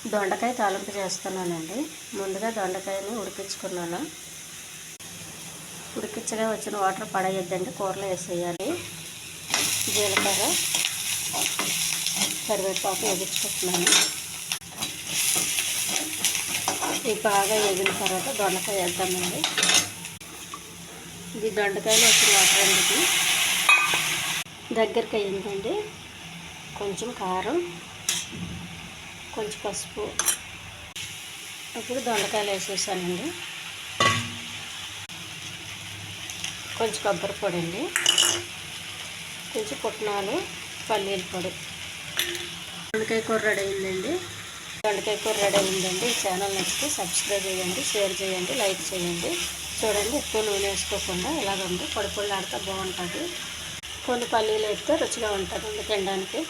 దొండకాయ తాలింపు చేస్తున్నానండి. ముందుగా దొండకాయని ఉడికించుకున్నాను. ఉడికించగా వచ్చిన వాటర్ పడేయద్దండి, కూరలో వేసేయాలి. జీలకర్ర, కరివేపాకు వేగించుకుంటున్నాను. ఇవి బాగా వేగిన తర్వాత దొండకాయ వేద్దామండి. ఇది దొండకాయలు వచ్చిన వాటర్ అండి. ఇది దగ్గరికి అయ్యిందండి. కొంచెం కారం, కొంచెం పసుపు, ఇప్పుడు దొండకాయలు వేసేసానండి. కొంచెం కొబ్బరి పొడి అండి, కొంచెం పుట్నాలు, పల్లీల పొడి. దొండకాయ కూర రెడీ అయిందండి. దొండకాయ కూర రెడీ అయిందండి. ఈ ఛానల్ నచ్చితే సబ్స్క్రైబ్ చేయండి, షేర్ చేయండి, లైక్ చేయండి. చూడండి, ఎక్కువ నూనె వేసుకోకుండా ఇలాగ ఉంది, పొడి పొడిలాడితే బాగుంటుంది. కొన్ని పల్లీలు వేస్తే రుచిగా ఉంటుందండి తినడానికి.